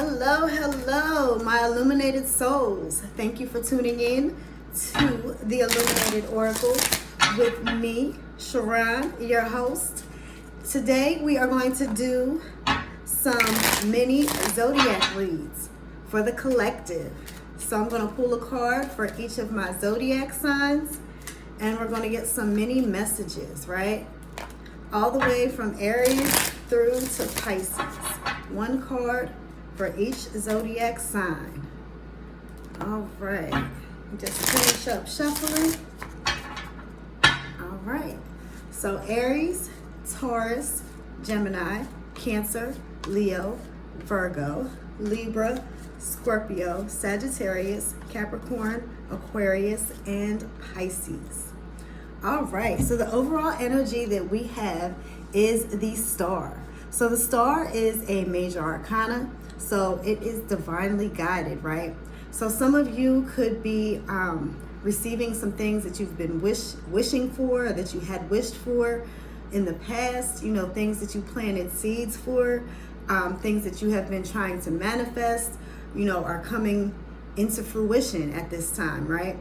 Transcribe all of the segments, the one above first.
Hello, hello, my illuminated souls. Thank you for tuning in to the Illuminated Oracle with me, Sharon, your host. Today we are going to do some mini zodiac reads for the collective. So I'm going to pull a card for each of my zodiac signs, and we're going to get some mini messages, right? All the way from Aries through to Pisces. One card for each zodiac sign. All right. Just finish up shuffling. All right. So Aries, Taurus, Gemini, Cancer, Leo, Virgo, Libra, Scorpio, Sagittarius, Capricorn, Aquarius, and Pisces. All right. So the overall energy that we have is the star. So the star is a major arcana. So it is divinely guided, right? So some of you could be receiving some things that you've been wishing for, or that you had wished for in the past, you know, things that you planted seeds for, things that you have been trying to manifest, you know, are coming into fruition at this time, right?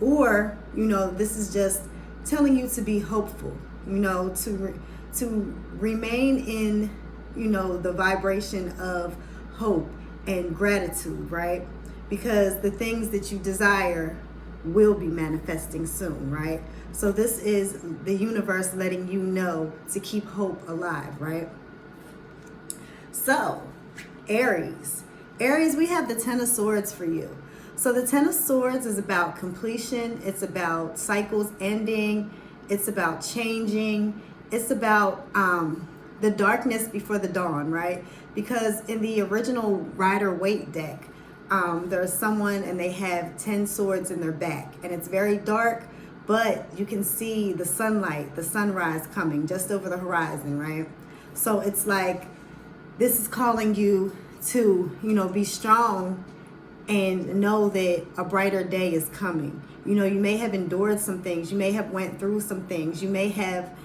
Or, you know, this is just telling you to be hopeful, you know, to remain in, you know, the vibration of hope and gratitude, right? Because the things that you desire will be manifesting soon, right? So this is the universe letting you know to keep hope alive, right? So Aries, we have the Ten of Swords for you. So the Ten of Swords is about completion. It's about cycles ending. It's about changing. It's about the darkness before the dawn, right? Because in the original Rider-Waite deck, there's someone and they have 10 swords in their back, and it's very dark, but you can see the sunlight, the sunrise coming just over the horizon, right? So it's like this is calling you to, you know, be strong and know that a brighter day is coming. You know, you may have endured some things, you may have went through some things, you may have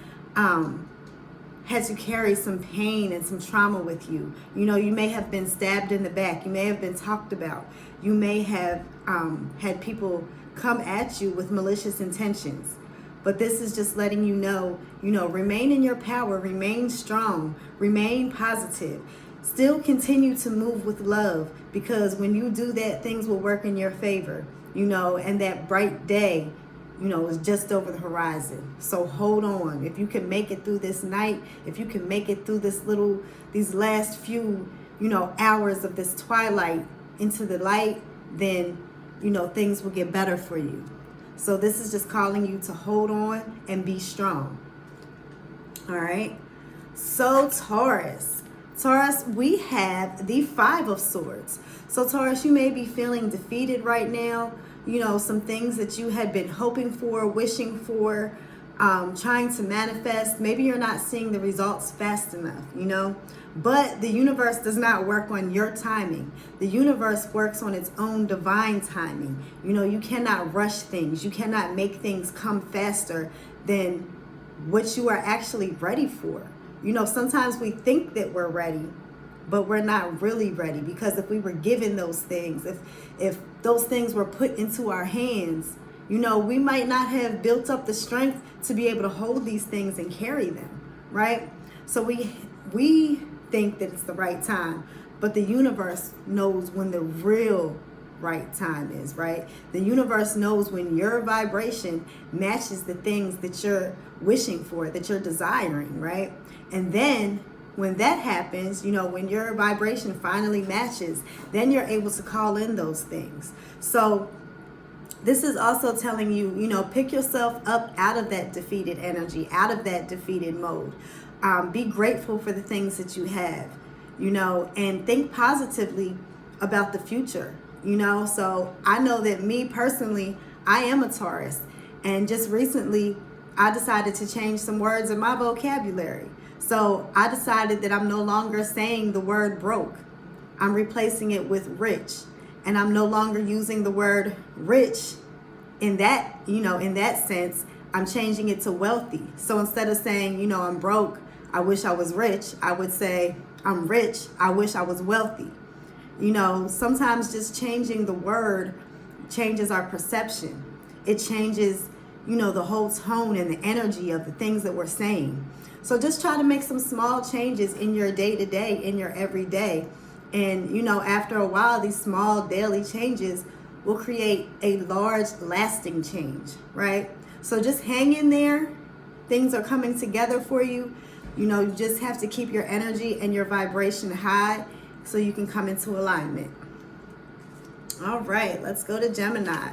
had to carry some pain and some trauma with you. You know, you may have been stabbed in the back. You may have been talked about. You may have had people come at you with malicious intentions. But this is just letting you know, remain in your power, remain strong, remain positive. Still continue to move with love, because when you do that, things will work in your favor, you know, and that bright day, you know, is just over the horizon. So hold on. If you can make it through this night, if you can make it through these last few, you know, hours of this twilight into the light, then, you know, things will get better for you. So this is just calling you to hold on and be strong. All right. So Taurus, we have the Five of Swords. So Taurus, you may be feeling defeated right now. You know, some things that you had been hoping for, wishing for, trying to manifest. Maybe you're not seeing the results fast enough, you know. But the universe does not work on your timing. The universe works on its own divine timing. You know, you cannot rush things. You cannot make things come faster than what you are actually ready for. You know, sometimes we think that we're ready, but we're not really ready, because if we were given those things, if those things were put into our hands, you know, we might not have built up the strength to be able to hold these things and carry them, right? So we think that it's the right time, but the universe knows when the real right time is, right? The universe knows when your vibration matches the things that you're wishing for, that you're desiring, right? And then when that happens, you know, when your vibration finally matches, then you're able to call in those things. So this is also telling you, you know, pick yourself up out of that defeated energy, out of that defeated mode. Be grateful for the things that you have, you know, and think positively about the future, you know. So I know that me personally, I am a Taurus, and just recently I decided to change some words in my vocabulary. So I decided that I'm no longer saying the word broke. I'm replacing it with rich. And I'm no longer using the word rich in that, you know, in that sense. I'm changing it to wealthy. So instead of saying, you know, I'm broke, I wish I was rich, I would say, I'm rich, I wish I was wealthy. You know, sometimes just changing the word changes our perception. It changes, you know, the whole tone and the energy of the things that we're saying. So just try to make some small changes in your day-to-day, in your everyday. And, you know, after a while, these small daily changes will create a large lasting change, right? So just hang in there. Things are coming together for you. You know, you just have to keep your energy and your vibration high so you can come into alignment. All right, let's go to Gemini.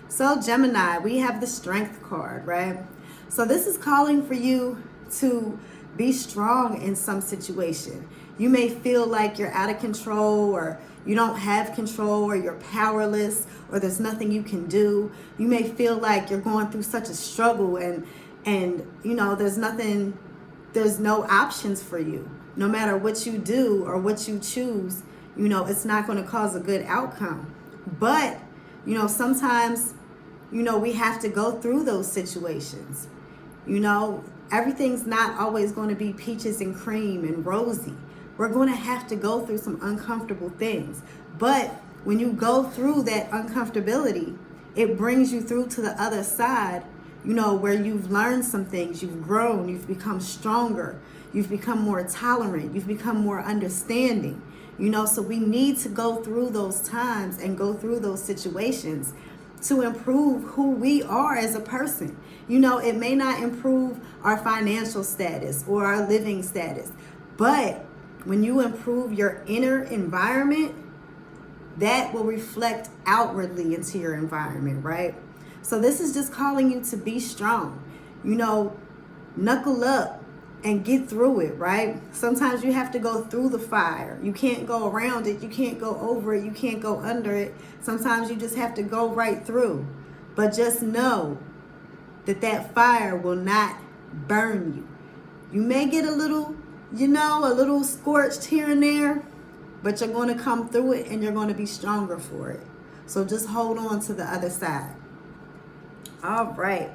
So Gemini, we have the Strength card, right? So this is calling for you to be strong in some situation. You may feel like you're out of control, or you don't have control, or you're powerless, or there's nothing you can do. You may feel like you're going through such a struggle and you know, there's no options for you. No matter what you do or what you choose, you know, it's not going to cause a good outcome. But, you know, sometimes, you know, we have to go through those situations. You know, everything's not always going to be peaches and cream and rosy. We're going to have to go through some uncomfortable things. But when you go through that uncomfortability, it brings you through to the other side, you know, where you've learned some things, you've grown, you've become stronger, you've become more tolerant, you've become more understanding. You know, so we need to go through those times and go through those situations to improve who we are as a person. You know, it may not improve our financial status or our living status, but when you improve your inner environment, that will reflect outwardly into your environment, right? So this is just calling you to be strong. You know, knuckle up and get through it, right? Sometimes you have to go through the fire. You can't go around it. You can't go over it. You can't go under it. Sometimes you just have to go right through. But just know that that fire will not burn you. You may get a little, you know, a little scorched here and there, but you're going to come through it and you're going to be stronger for it. So just hold on to the other side. All right.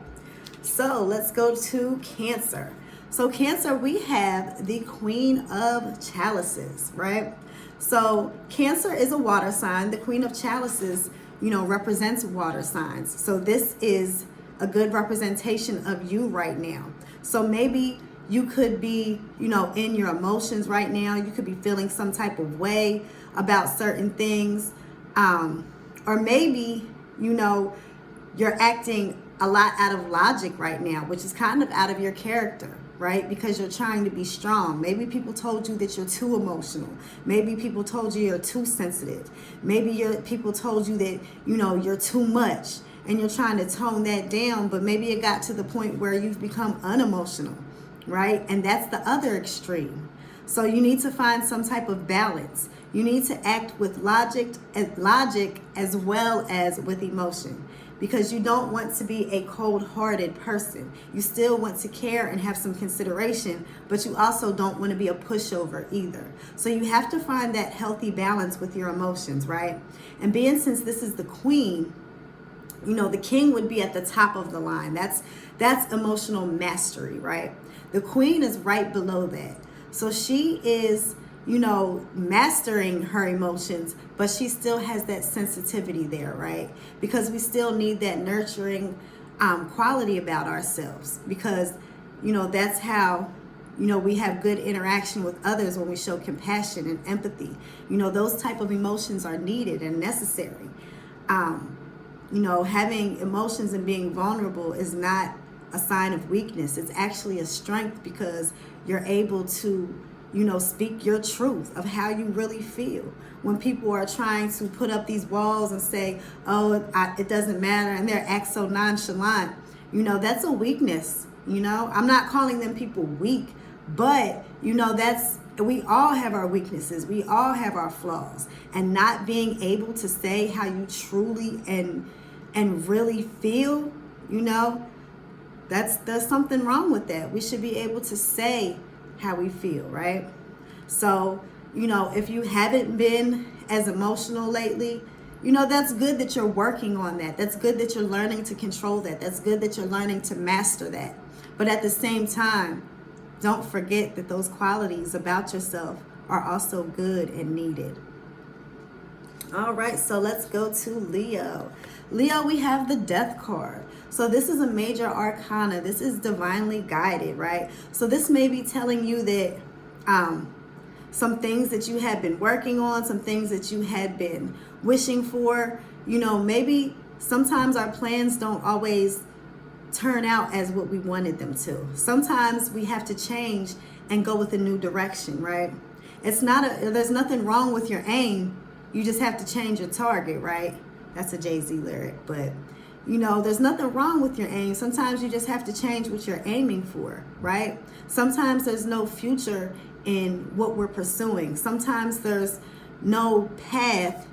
So let's go to Cancer. So Cancer, we have the Queen of Chalices, right? So Cancer is a water sign. The Queen of Chalices, you know, represents water signs. So this is a good representation of you right now. So maybe you could be, you know, in your emotions right now. You could be feeling some type of way about certain things. Or maybe, you know, you're acting a lot out of logic right now, which is kind of out of your character, right? Because you're trying to be strong. Maybe people told you that you're too emotional. Maybe people told you you're too sensitive. Maybe people told you that, you know, you're too much and you're trying to tone that down, but maybe it got to the point where you've become unemotional, right? And that's the other extreme. So you need to find some type of balance. You need to act with logic as well as with emotion, because you don't want to be a cold-hearted person. You still want to care and have some consideration, but you also don't want to be a pushover either. So you have to find that healthy balance with your emotions, right? And being, since this is the Queen, you know, the King would be at the top of the line. That's emotional mastery, right? The Queen is right below that. So she is, you know, mastering her emotions, but she still has that sensitivity there, right? Because we still need that nurturing quality about ourselves, because, you know, that's how, you know, we have good interaction with others, when we show compassion and empathy. You know, those type of emotions are needed and necessary. You know, having emotions and being vulnerable is not a sign of weakness. It's actually a strength, because you're able to, you know, speak your truth of how you really feel. When people are trying to put up these walls and say, oh, it doesn't matter, and they're act so nonchalant, you know, that's a weakness. You know, I'm not calling them people weak, but, you know, we all have our weaknesses. We all have our flaws. And not being able to say how you truly and really feel, you know, there's something wrong with that. We should be able to say how we feel, right? So, you know, if you haven't been as emotional lately, you know, that's good that you're working on that. That's good that you're learning to control that. That's good that you're learning to master that. But at the same time, don't forget that those qualities about yourself are also good and needed. All right, so let's go to Leo. Leo, we have the Death card. So this is a major arcana. This is divinely guided, right? So this may be telling you that some things that you had been working on, some things that you had been wishing for, you know, maybe sometimes our plans don't always turn out as what we wanted them to. Sometimes we have to change and go with a new direction, right? There's nothing wrong with your aim. You just have to change your target, right? That's a Jay-Z lyric, but you know, there's nothing wrong with your aim. Sometimes you just have to change what you're aiming for, right? Sometimes there's no future in what we're pursuing. Sometimes there's no path,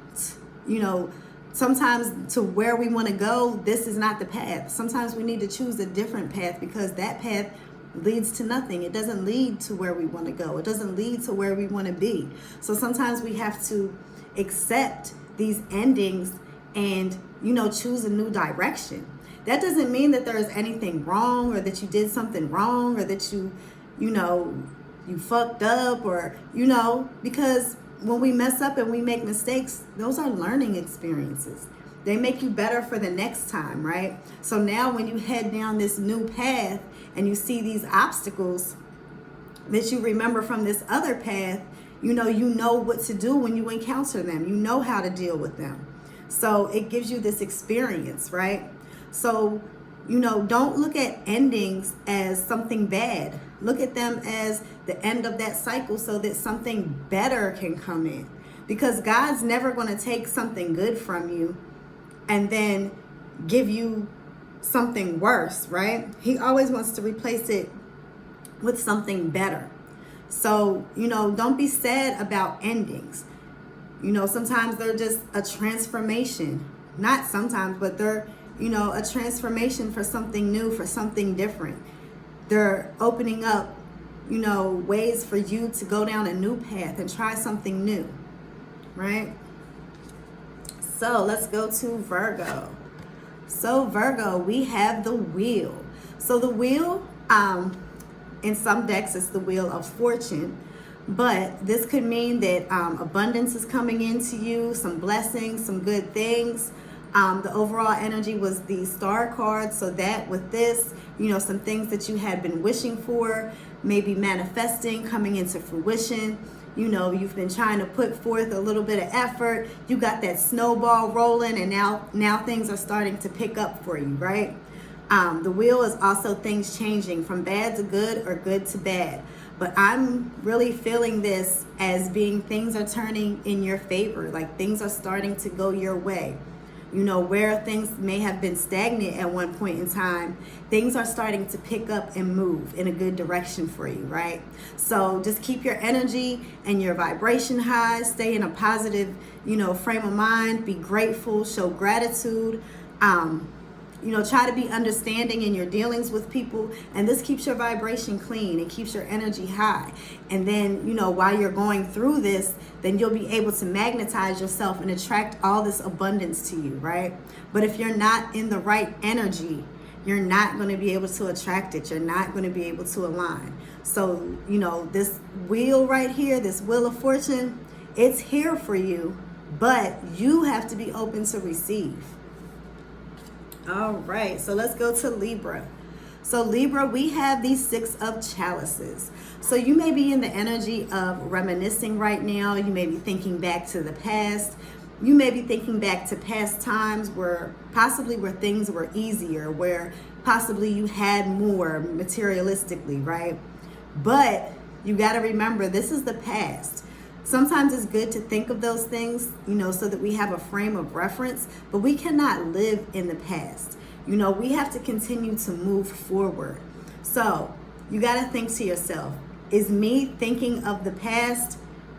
you know, sometimes to where we want to go, this is not the path. Sometimes we need to choose a different path because that path leads to nothing. It doesn't lead to where we want to go. It doesn't lead to where we want to be. So sometimes we have to accept these endings and, you know, choose a new direction. That doesn't mean that there is anything wrong or that you did something wrong or that you fucked up or, you know, because when we mess up and we make mistakes, those are learning experiences. They make you better for the next time, right? So now when you head down this new path and you see these obstacles that you remember from this other path, you know what to do when you encounter them. You know how to deal with them. So it gives you this experience, right? So, you know, don't look at endings as something bad. Look at them as the end of that cycle so that something better can come in. Because God's never going to take something good from you and then give you something worse, right? He always wants to replace it with something better. So, you know, don't be sad about endings. You know, sometimes they're just a transformation. Not sometimes, but they're, you know, a transformation for something new, for something different. They're opening up, you know, ways for you to go down a new path and try something new, right? So let's go to Virgo. So Virgo, we have the wheel. So the wheel, in some decks, it's the wheel of fortune. But this could mean that abundance is coming into you, some blessings, some good things. The overall energy was the star card. So that with this, you know, some things that you had been wishing for, maybe manifesting, coming into fruition. You know, you've been trying to put forth a little bit of effort. You got that snowball rolling and now things are starting to pick up for you, right? The wheel is also things changing from bad to good or good to bad. But I'm really feeling this as being things are turning in your favor, like things are starting to go your way. You know, where things may have been stagnant at one point in time, things are starting to pick up and move in a good direction for you, right? So just keep your energy and your vibration high, stay in a positive, you know, frame of mind, be grateful, show gratitude. You know, try to be understanding in your dealings with people, and this keeps your vibration clean. It keeps your energy high. And then, you know, while you're going through this, then you'll be able to magnetize yourself and attract all this abundance to you, right? But if you're not in the right energy, you're not going to be able to attract it. You're not going to be able to align. So, you know, this wheel right here, this wheel of fortune, it's here for you, but you have to be open to receive. All right, so let's go to Libra. So Libra, we have these 6 of chalices. So you may be in the energy of reminiscing right now. You may be thinking back to the past. You may be thinking back to past times where things were easier, where possibly you had more materialistically, right? But you got to remember, this is the past. Sometimes it's good to think of those things, you know, so that we have a frame of reference, but we cannot live in the past. You know, we have to continue to move forward. So you got to think to yourself, is me thinking of the past,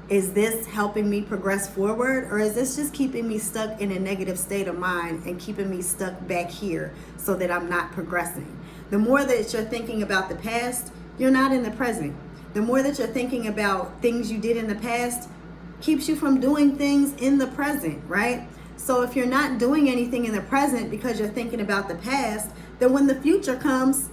is this helping me progress forward? Or is this just keeping me stuck in a negative state of mind and keeping me stuck back here so that I'm not progressing? The more that you're thinking about the past, you're not in the present. The more that you're thinking about things you did in the past keeps you from doing things in the present, right? So if you're not doing anything in the present because you're thinking about the past, then when the future comes,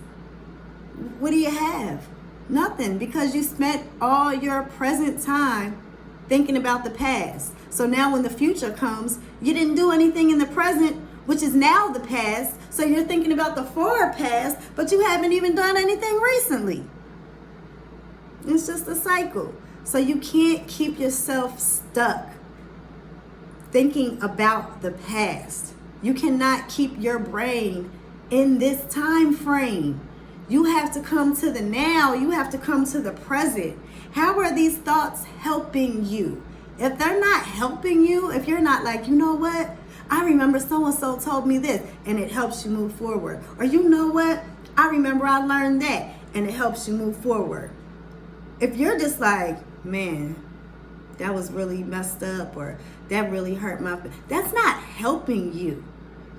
what do you have? Nothing, because you spent all your present time thinking about the past. So now when the future comes, you didn't do anything in the present, which is now the past. So you're thinking about the far past, but you haven't even done anything recently. It's just a cycle. So you can't keep yourself stuck thinking about the past. You cannot keep your brain in this time frame. You have to come to the now. You have to come to the present. How are these thoughts helping you? If they're not helping you, if you're not like, you know what? I remember so-and-so told me this, and it helps you move forward. Or you know what? I remember I learned that, and it helps you move forward. If you're just like, man, that was really messed up, or that really hurt my, that's not helping you.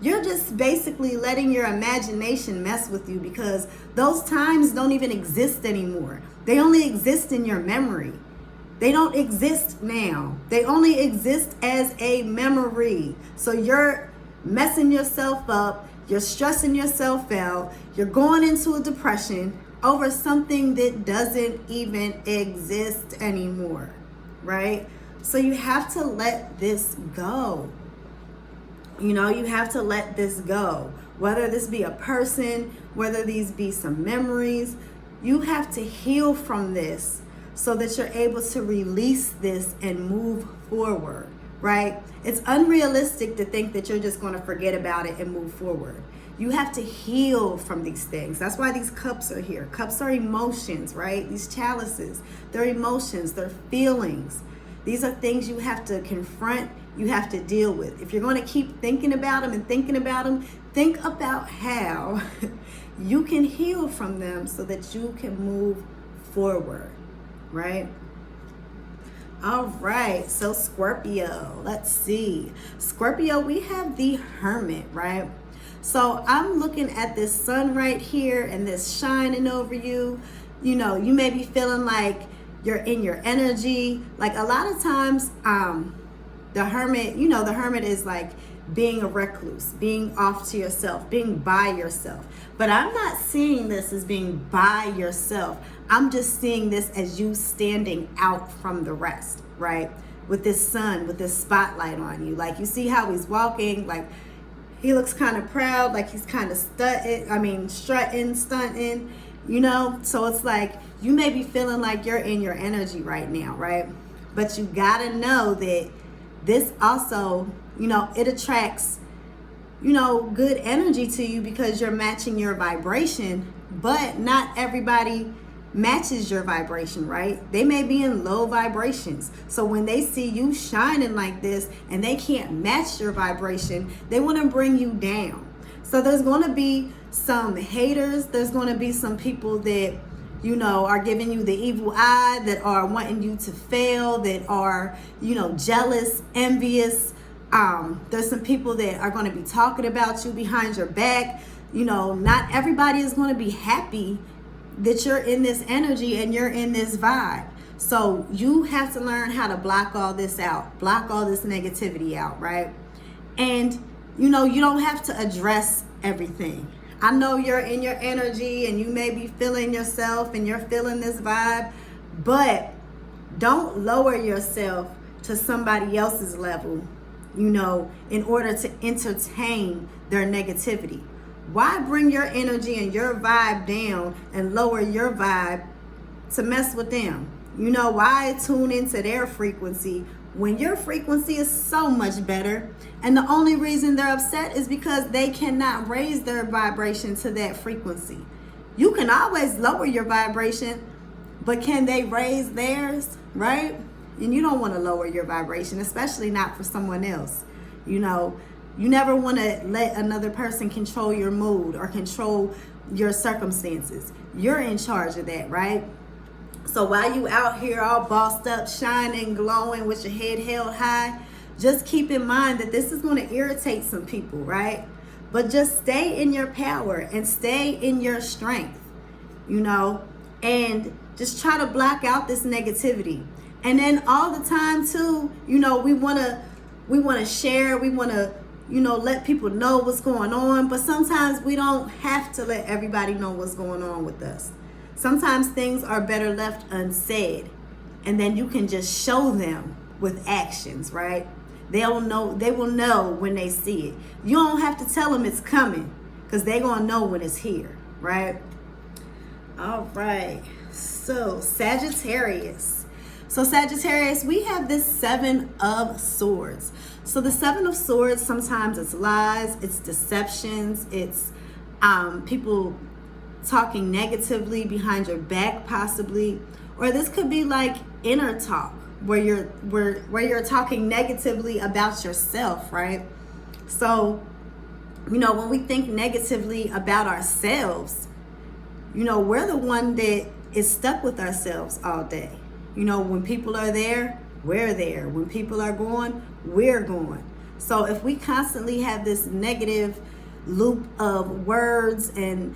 You're just basically letting your imagination mess with you, because those times don't even exist anymore. They only exist in your memory. They don't exist now. They only exist as a memory. So you're messing yourself up. You're stressing yourself out. You're going into a depression over something that doesn't even exist anymore, right? So you have to let this go. You know, you have to let this go. Whether this be a person, whether these be some memories, you have to heal from this so that you're able to release this and move forward, right? It's unrealistic to think that you're just going to forget about it and move forward. You have to heal from these things. That's why these cups are here. Cups are emotions, right? These chalices, they're emotions, they're feelings. These are things you have to confront, you have to deal with. If you're going to keep thinking about them and thinking about them, think about how you can heal from them so that you can move forward, right? All right, so Scorpio, let's see. Scorpio, we have the Hermit, right? So I'm looking at this sun right here and this shining over you. You know, you may be feeling like you're in your energy. Like a lot of times, the Hermit, you know, the Hermit is like being a recluse, being off to yourself, being by yourself. But I'm not seeing this as being by yourself. I'm just seeing this as you standing out from the rest, right? With this sun, with this spotlight on you. Like you see how he's walking, like he looks kind of proud, like he's kind of strutting, stunting, you know? So it's like you may be feeling like you're in your energy right now, right? But you gotta know that this also, you know, it attracts, you know, good energy to you because you're matching your vibration, but not everybody matches your vibration, right? They may be in low vibrations. So when they see you shining like this and they can't match your vibration, they want to bring you down. So there's going to be some haters. There's going to be some people that, you know, are giving you the evil eye, that are wanting you to fail, that are, you know, jealous, envious. There's some people that are going to be talking about you behind your back. You know, not everybody is going to be happy that you're in this energy and you're in this vibe. So you have to learn how to block all this out, block all this negativity out, right? And, you know, you don't have to address everything. I know you're in your energy and you may be feeling yourself and you're feeling this vibe, but don't lower yourself to somebody else's level, you know, in order to entertain their negativity. Why bring your energy and your vibe down and lower your vibe to mess with them? You know, why tune into their frequency when your frequency is so much better? And the only reason they're upset is because they cannot raise their vibration to that frequency. You can always lower your vibration, but can they raise theirs, right? And you don't want to lower your vibration, especially not for someone else. You know, you never want to let another person control your mood or control your circumstances. You're in charge of that, right? So while you out here all bossed up, shining, glowing with your head held high, just keep in mind that this is going to irritate some people, right? But just stay in your power and stay in your strength, you know, and just try to block out this negativity. And then all the time too, you know, we want to share, we want to, you know, let people know what's going on, but sometimes we don't have to let everybody know what's going on with us. Sometimes things are better left unsaid, and then you can just show them with actions, right? They will know when they see it. You don't have to tell them it's coming, because they're going to know when it's here, right? All right. So Sagittarius. So Sagittarius, we have this 7 of Swords. So the 7 of Swords, sometimes it's lies, it's deceptions, it's people talking negatively behind your back possibly, or this could be like inner talk where you're talking negatively about yourself, right? So, when we think negatively about ourselves, we're the one that is stuck with ourselves all day. When people are there, we're there. When people are going, we're going. So if we constantly have this negative loop of words and,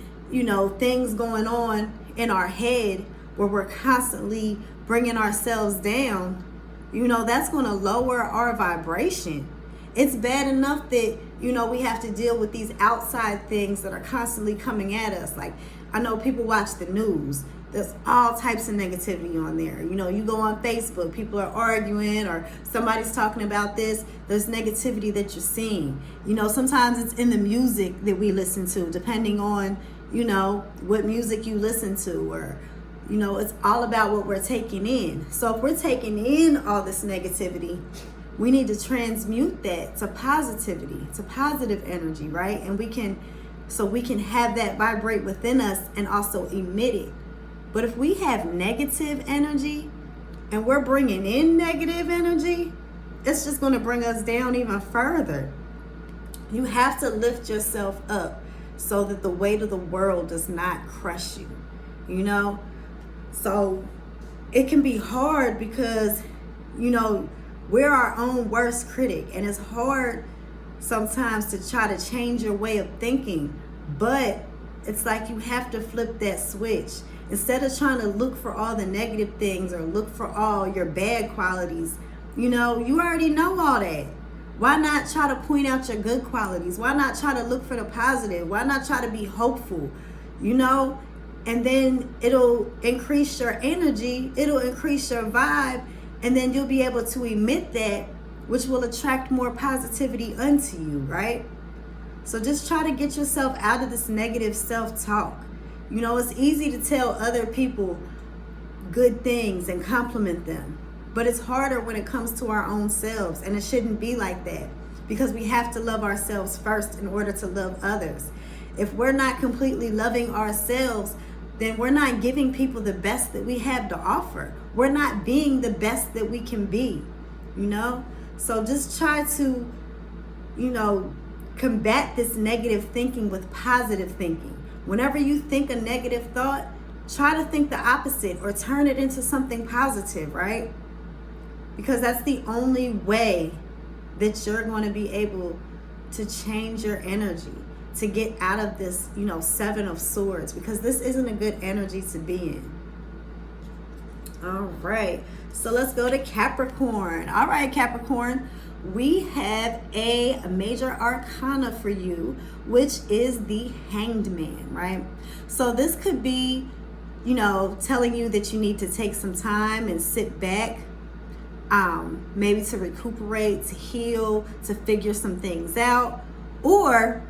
things going on in our head where we're constantly bringing ourselves down, that's going to lower our vibration. It's bad enough that, we have to deal with these outside things that are constantly coming at us. Like, I know people watch the news. There's all types of negativity on there. You go on Facebook, people are arguing or somebody's talking about this. There's negativity that you're seeing. Sometimes it's in the music that we listen to, depending on, what music you listen to, or, it's all about what we're taking in. So if we're taking in all this negativity, we need to transmute that to positivity, to positive energy, right? And we can have that vibrate within us and also emit it. But if we have negative energy and we're bringing in negative energy, it's just going to bring us down even further. You have to lift yourself up so that the weight of the world does not crush you, So it can be hard because, we're our own worst critic, and it's hard sometimes to try to change your way of thinking, but it's like you have to flip that switch. Instead of trying to look for all the negative things or look for all your bad qualities, you already know all that. Why not try to point out your good qualities? Why not try to look for the positive? Why not try to be hopeful? And then it'll increase your energy, it'll increase your vibe, and then you'll be able to emit that, which will attract more positivity unto you, right? So just try to get yourself out of this negative self-talk. It's easy to tell other people good things and compliment them, but it's harder when it comes to our own selves, and it shouldn't be like that, because we have to love ourselves first in order to love others. If we're not completely loving ourselves, then we're not giving people the best that we have to offer. We're not being the best that we can be, So just try to, combat this negative thinking with positive thinking. Whenever you think a negative thought, try to think the opposite or turn it into something positive, right? Because that's the only way that you're going to be able to change your energy, to get out of this, 7 of Swords, because this isn't a good energy to be in. All right, so let's go to Capricorn. All right, Capricorn, we have a major arcana for you, which is the Hanged Man, right? So this could be, telling you that you need to take some time and sit back, maybe to recuperate, to heal, to figure some things out. Or,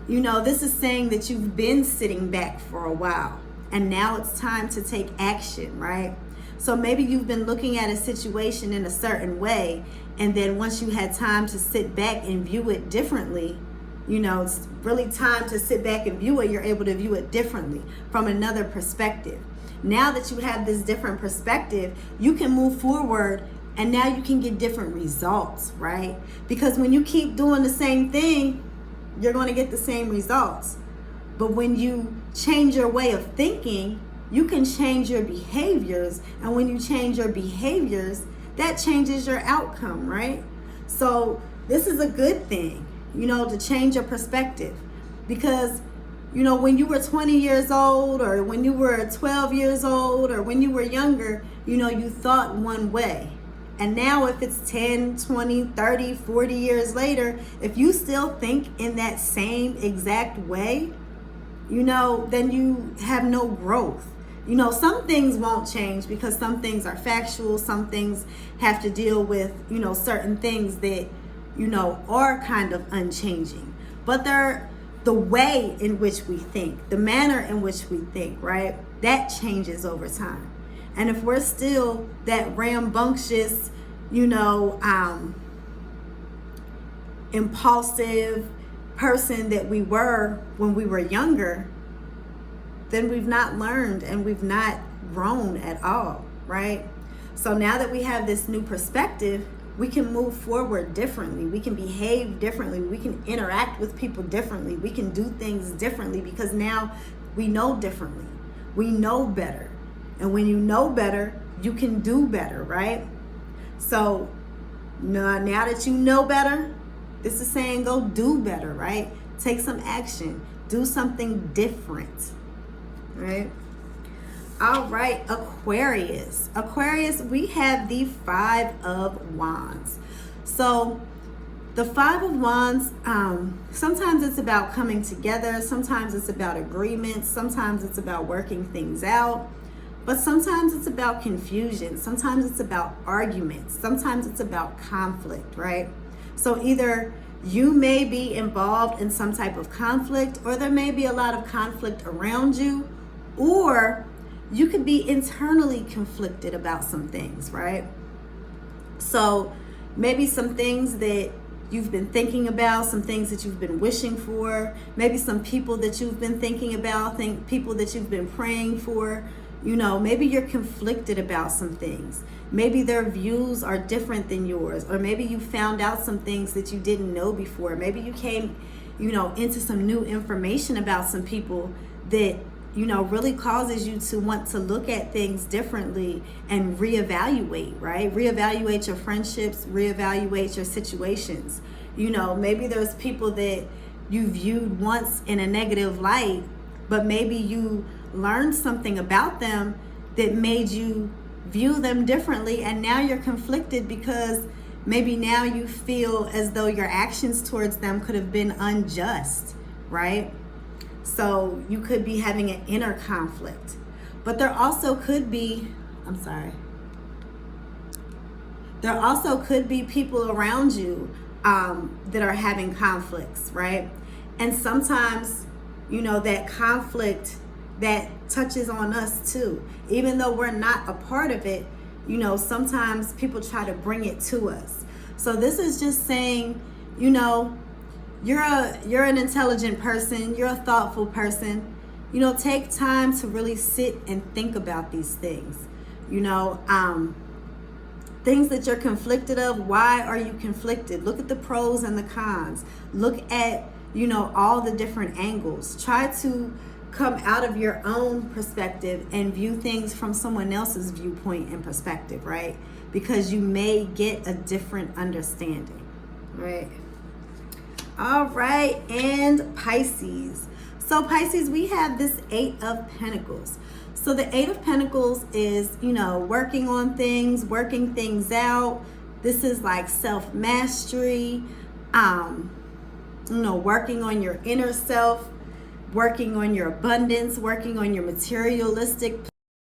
this is saying that you've been sitting back for a while and now it's time to take action, right? So maybe you've been looking at a situation in a certain way, and then once you had time to sit back and view it differently, it's really time to sit back and view it. You're able to view it differently from another perspective. Now that you have this different perspective, you can move forward, and now you can get different results, right? Because when you keep doing the same thing, you're going to get the same results. But when you change your way of thinking, you can change your behaviors. And when you change your behaviors, that changes your outcome, right? So this is a good thing, to change your perspective. Because, when you were 20 years old, or when you were 12 years old, or when you were younger, you thought one way. And now if it's 10, 20, 30, 40 years later, if you still think in that same exact way, then you have no growth. You know, some things won't change because some things are factual. Some things have to deal with, you know, certain things that, you know, are kind of unchanging. But they're the way in which we think, the manner in which we think, right? That changes over time. And if we're still that rambunctious, you know, impulsive person that we were when we were younger, then we've not learned and we've not grown at all, right? So now that we have this new perspective, we can move forward differently. We can behave differently. We can interact with people differently. We can do things differently because now we know differently. We know better. And when you know better, you can do better, right? So now that you know better, this is saying go do better, right? Take some action. Do something different. Right? All right, Aquarius. Aquarius, we have the 5 of Wands. So the 5 of Wands, sometimes it's about coming together. Sometimes it's about agreements. Sometimes it's about working things out. But sometimes it's about confusion. Sometimes it's about arguments. Sometimes it's about conflict, right? So either you may be involved in some type of conflict, or there may be a lot of conflict around you, or you could be internally conflicted about some things, right? So maybe some things that you've been thinking about, some things that you've been wishing for, maybe some people that you've been thinking about, people that you've been praying for. You know, maybe you're conflicted about some things. Maybe their views are different than yours, or maybe you found out some things that you didn't know before. Maybe you came, you know, into some new information about some people that, you know, really causes you to want to look at things differently and reevaluate, right? Reevaluate your friendships, reevaluate your situations. You know, maybe there's people that you viewed once in a negative light, but maybe you learned something about them that made you view them differently, and now you're conflicted because maybe now you feel as though your actions towards them could have been unjust, right? So you could be having an inner conflict. But there also could be, there also could be people around you that are having conflicts, right? And sometimes, you know, that conflict that touches on us too. Even though we're not a part of it, you know, sometimes people try to bring it to us. So this is just saying, you know, you're an intelligent person, you're a thoughtful person. You know, take time to really sit and think about these things. You know, things that you're conflicted of. Why are you conflicted? Look at the pros and the cons. Look at, you know, all the different angles. Try to come out of your own perspective and view things from someone else's viewpoint and perspective, right? Because you may get a different understanding, right? All right, and Pisces. So Pisces, we have this 8 of Pentacles. So the 8 of Pentacles is, you know, working on things, working things out. This is like self-mastery, you know, working on your inner self, working on your abundance, working on your materialistic